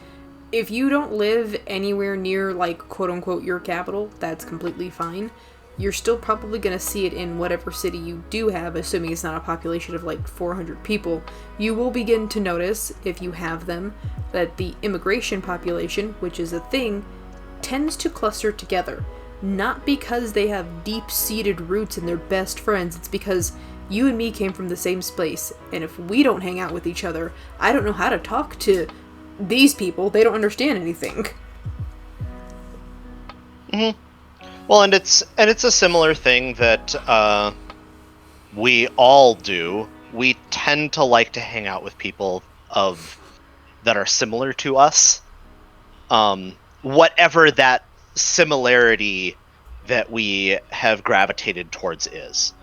[SPEAKER 1] If you don't live anywhere near, like, quote-unquote, your capital, that's completely fine. You're still probably going to see it in whatever city you do have, assuming it's not a population of, like, 400 people. You will begin to notice, if you have them, that the immigration population, which is a thing, tends to cluster together. Not because they have deep-seated roots and they're best friends, it's because you and me came from the same space, and if we don't hang out with each other, I don't know how to talk to these people. They don't understand anything.
[SPEAKER 2] Well, and it's a similar thing that we all do. We tend to like to hang out with people that are similar to us. whatever that similarity that we have gravitated towards is.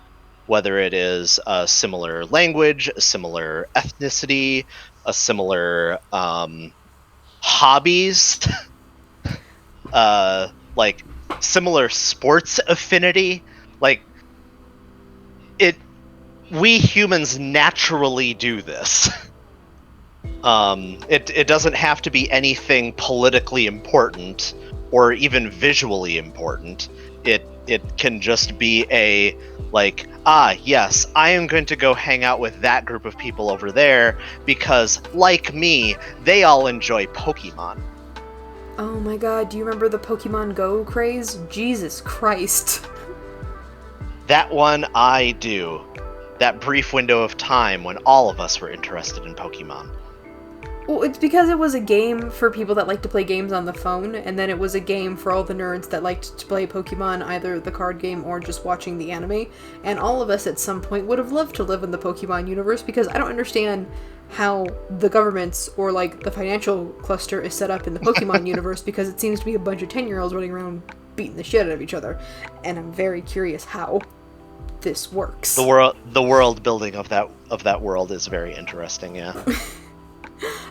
[SPEAKER 2] Whether it is a similar language, a similar ethnicity, a similar hobbies, like similar sports affinity, like we humans naturally do this. It doesn't have to be anything politically important or even visually important. It can just be a like, yes, I am going to go hang out with that group of people over there because, like me, they all enjoy Pokemon.
[SPEAKER 1] Oh my god, do you remember the Pokemon Go craze? Jesus Christ.
[SPEAKER 2] That one I do. That brief window of time when all of us were interested in Pokemon.
[SPEAKER 1] Well, it's because it was a game for people that like to play games on the phone, and then it was a game for all the nerds that liked to play Pokemon, either the card game or just watching the anime. And all of us at some point would have loved to live in the Pokemon universe, because I don't understand how the governments or like the financial cluster is set up in the Pokemon universe, because it seems to be a bunch of 10-year-olds running around beating the shit out of each other. And I'm very curious how this works.
[SPEAKER 2] The world building of that world is very interesting, yeah.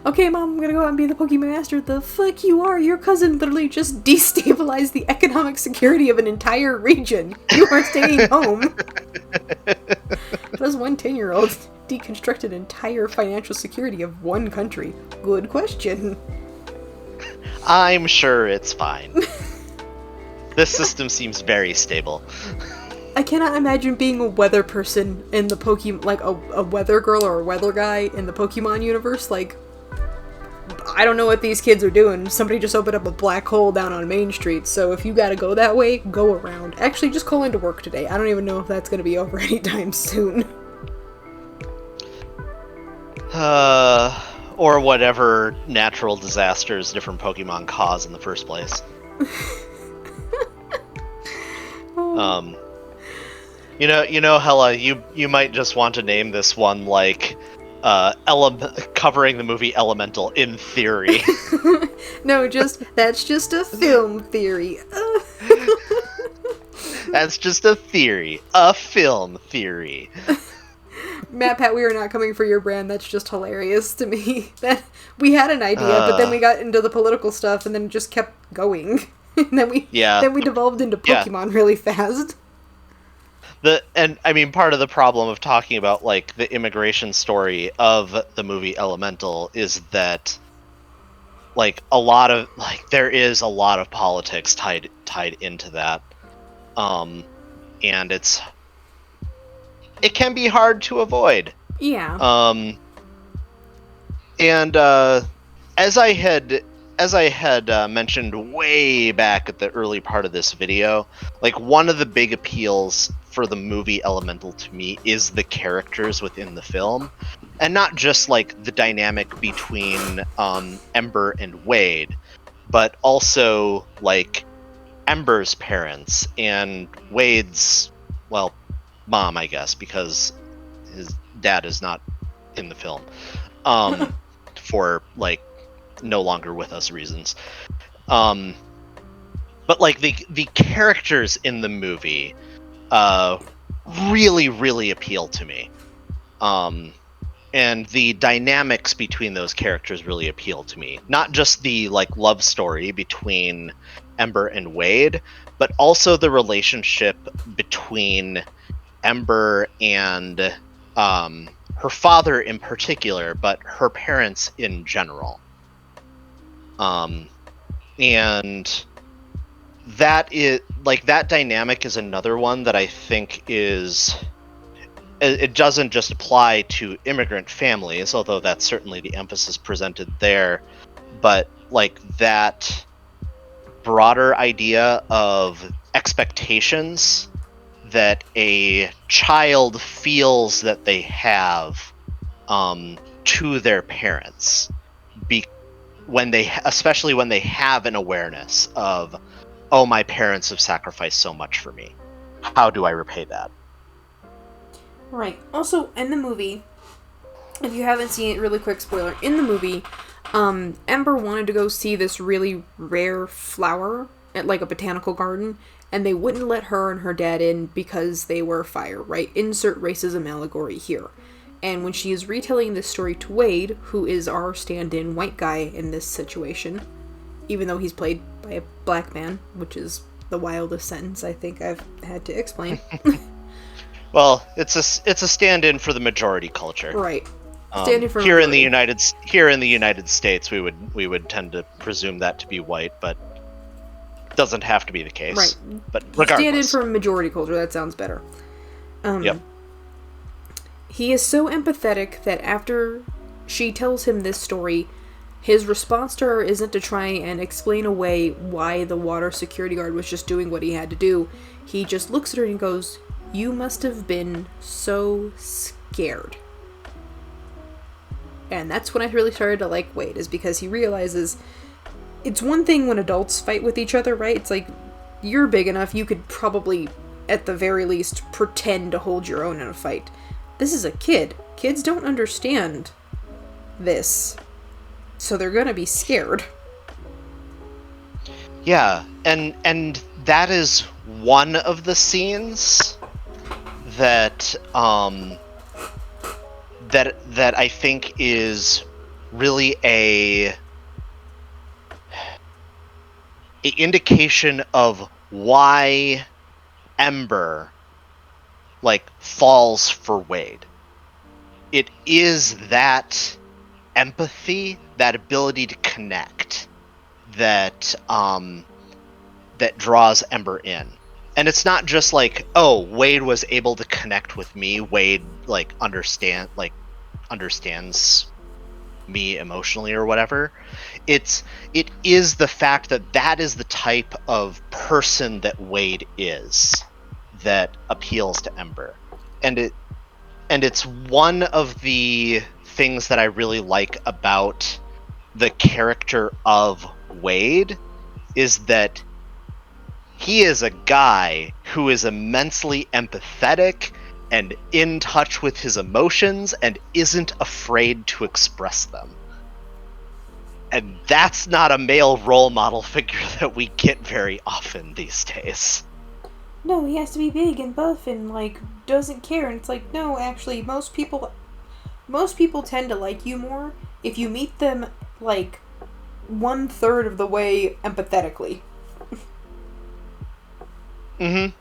[SPEAKER 1] Okay, Mom, I'm gonna go out and be the Pokemon Master. The fuck you are? Your cousin literally just destabilized the economic security of an entire region. You are staying home. Does one 10-year-old deconstruct an entire financial security of one country? Good question.
[SPEAKER 2] I'm sure it's fine. This system seems very stable.
[SPEAKER 1] I cannot imagine being a weather person in the Pokemon, like a weather girl or a weather guy in the Pokemon universe. Like, I don't know what these kids are doing. Somebody just opened up a black hole down on Main Street, so if you gotta go that way, go around. Actually, just call into work today. I don't even know if that's gonna be over anytime soon.
[SPEAKER 2] Or whatever natural disasters different Pokemon cause in the first place. You know, Hella, you might just want to name this one like covering the movie Elemental in theory.
[SPEAKER 1] No, that's just a film theory.
[SPEAKER 2] That's just a theory, a film theory.
[SPEAKER 1] Matt Pat, we are not coming for your brand. That's just hilarious to me. That we had an idea, but then we got into the political stuff, and then just kept going. And then we devolved into Pokemon really fast.
[SPEAKER 2] Part of the problem of talking about like the immigration story of the movie Elemental is that like there is a lot of politics tied into that, and it can be hard to avoid.
[SPEAKER 1] Yeah.
[SPEAKER 2] And as I had mentioned way back at the early part of this video, like one of the big appeals for the movie Elemental to me is the characters within the film, and not just like the dynamic between Ember and Wade, but also like Ember's parents and Wade's, well, mom, I guess, because his dad is not in the film for like no longer with us reasons. But like the characters in the movie really, really appeal to me. And the dynamics between those characters really appeal to me. Not just the like love story between Ember and Wade, but also the relationship between Ember and her father in particular, but her parents in general. And that is like that dynamic is another one that I think is, it doesn't just apply to immigrant families, although that's certainly the emphasis presented there, but like that broader idea of expectations that a child feels that they have to their parents, especially when they have an awareness of, oh, my parents have sacrificed so much for me. How do I repay that?
[SPEAKER 1] Right. Also, in the movie, if you haven't seen it, really quick spoiler, in the movie, Ember wanted to go see this really rare flower at like a botanical garden, and they wouldn't let her and her dad in because they were fire, right? Insert racism allegory here. And when she is retelling this story to Wade, who is our stand-in white guy in this situation, even though he's played by a black man, which is the wildest sentence I think I've had to explain.
[SPEAKER 2] Well, it's a stand-in for the majority culture.
[SPEAKER 1] Right. Stand-in for
[SPEAKER 2] here
[SPEAKER 1] majority.
[SPEAKER 2] Here in the United States, we would tend to presume that to be white, but it doesn't have to be the case.
[SPEAKER 1] Right.
[SPEAKER 2] But regardless.
[SPEAKER 1] Stand-in for majority culture, that sounds better.
[SPEAKER 2] Yep.
[SPEAKER 1] He is so empathetic that after she tells him this story, his response to her isn't to try and explain away why the water security guard was just doing what he had to do. He just looks at her and goes, "You must have been so scared." And that's when I really started to like Wade, is because he realizes it's one thing when adults fight with each other, right? It's like, you're big enough, you could probably, at the very least, pretend to hold your own in a fight. This is a kid. Kids don't understand this. So they're gonna be scared.
[SPEAKER 2] Yeah, and that is one of the scenes that that I think is really a indication of why Ember like falls for Wade. It is that empathy, that ability to connect, that that draws Ember in. And it's not just like, oh, Wade was able to connect with me. Wade understands me emotionally or whatever. It is the fact that is the type of person that Wade is that appeals to Ember. And it's one of the things that I really like about the character of Wade is that he is a guy who is immensely empathetic and in touch with his emotions and isn't afraid to express them. And that's not a male role model figure that we get very often these days.
[SPEAKER 1] No, he has to be big and buff and, like, doesn't care. And it's like, no, actually, most people tend to like you more if you meet them, like, 1/3 of the way empathetically.
[SPEAKER 2] Mm-hmm.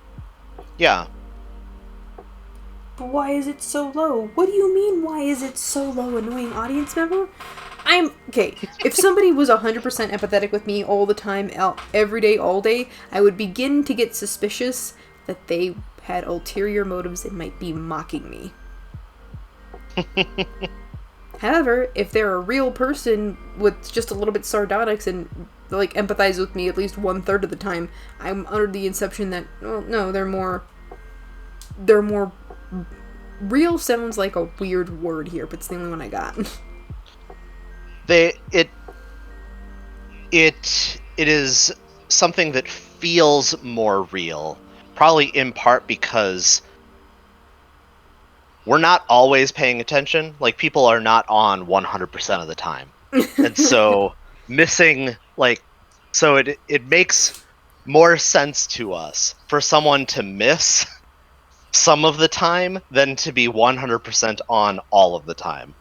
[SPEAKER 2] Yeah.
[SPEAKER 1] But why is it so low? What do you mean, why is it so low, annoying audience member? Okay, if somebody was 100% empathetic with me all the time, every day, all day, I would begin to get suspicious that they had ulterior motives and might be mocking me. However, if they're a real person with just a little bit sardonics and, like, empathize with me at least 1/3 of the time, I'm under the inception that, well, no, they're more... Real sounds like a weird word here, but it's the only one I got.
[SPEAKER 2] It is something that feels more real, probably in part because we're not always paying attention. Like, people are not on 100% of the time. And so missing, so it makes more sense to us for someone to miss some of the time than to be 100% on all of the time.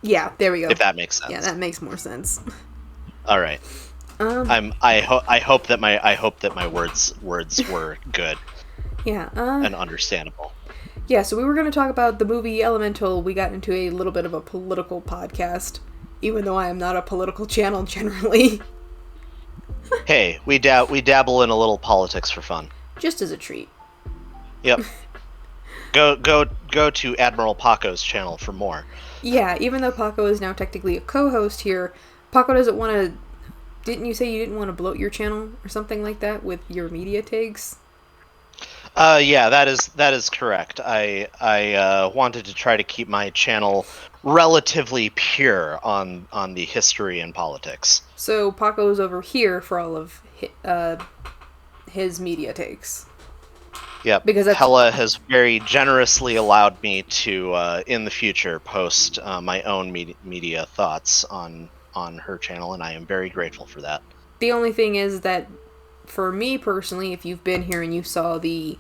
[SPEAKER 1] Yeah, there we go.
[SPEAKER 2] If that makes sense.
[SPEAKER 1] Yeah, that makes more sense.
[SPEAKER 2] All right. I hope that my words were good.
[SPEAKER 1] Yeah.
[SPEAKER 2] And understandable.
[SPEAKER 1] Yeah, so we were going to talk about the movie Elemental. We got into a little bit of a political podcast, even though I am not a political channel generally.
[SPEAKER 2] Hey, we dabble in a little politics for fun.
[SPEAKER 1] Just as a treat.
[SPEAKER 2] Yep. Go to Admiral Paco's channel for more.
[SPEAKER 1] Yeah, even though Paco is now technically a co-host here, Paco doesn't want to... Didn't you say you didn't want to bloat your channel or something like that with your media takes?
[SPEAKER 2] Yeah, that is correct. I wanted to try to keep my channel relatively pure on the history and politics.
[SPEAKER 1] So Paco's over here for all of his media takes.
[SPEAKER 2] Yep.
[SPEAKER 1] Because that's
[SPEAKER 2] Hella has very generously allowed me to, in the future, post my own media thoughts on her channel, and I am very grateful for that.
[SPEAKER 1] the only thing is that for me personally, if you've been here and you saw the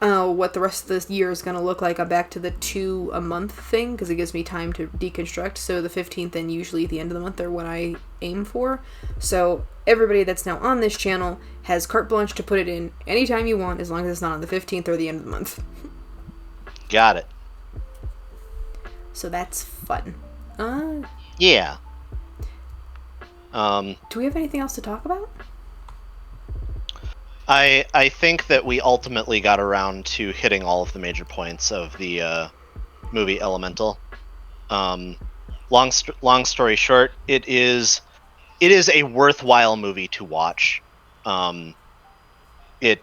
[SPEAKER 1] what the rest of this year is going to look like, I'm back to the 2 a month thing because it gives me time to deconstruct. So the 15th and usually the end of the month are what I aim for. So everybody that's now on this channel has carte blanche to put it in anytime you want, as long as it's not on the 15th or the end of the month.
[SPEAKER 2] Got it.
[SPEAKER 1] So that's fun.
[SPEAKER 2] Yeah.
[SPEAKER 1] Do we have anything else to talk about?
[SPEAKER 2] I think that we ultimately got around to hitting all of the major points of the movie Elemental. Long story short, it is a worthwhile movie to watch. It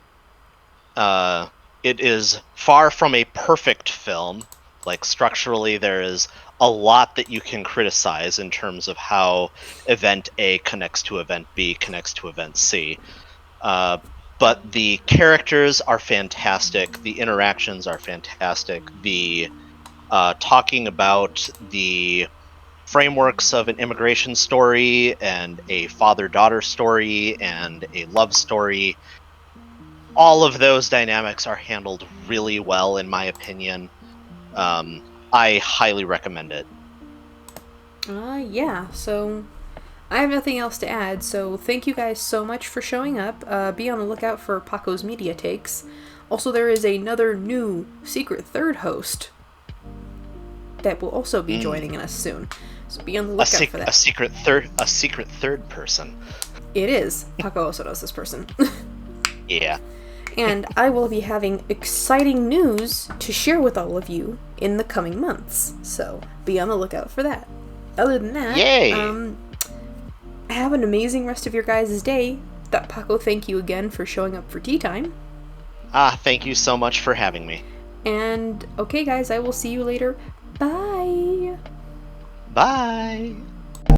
[SPEAKER 2] is far from a perfect film. Like, structurally, there is a lot that you can criticize in terms of how event A connects to event B connects to event C. But the characters are fantastic. The interactions are fantastic. The talking about the frameworks of an immigration story and a father-daughter story and a love story, all of those dynamics are handled really well, in my opinion. I highly recommend it.
[SPEAKER 1] Yeah, so I have nothing else to add, so thank you guys so much for showing up. Be on the lookout for Paco's media takes. Also, there is another new secret third host that will also be joining us soon. So be on the lookout for that.
[SPEAKER 2] A secret third person.
[SPEAKER 1] It is. Paco also knows this person.
[SPEAKER 2] Yeah.
[SPEAKER 1] And I will be having exciting news to share with all of you in the coming months. So be on the lookout for that. Other than that,
[SPEAKER 2] yay!
[SPEAKER 1] Have an amazing rest of your guys' day. Paco, thank you again for showing up for tea time.
[SPEAKER 2] Thank you so much for having me.
[SPEAKER 1] And okay, guys, I will see you later. Bye!
[SPEAKER 2] Bye!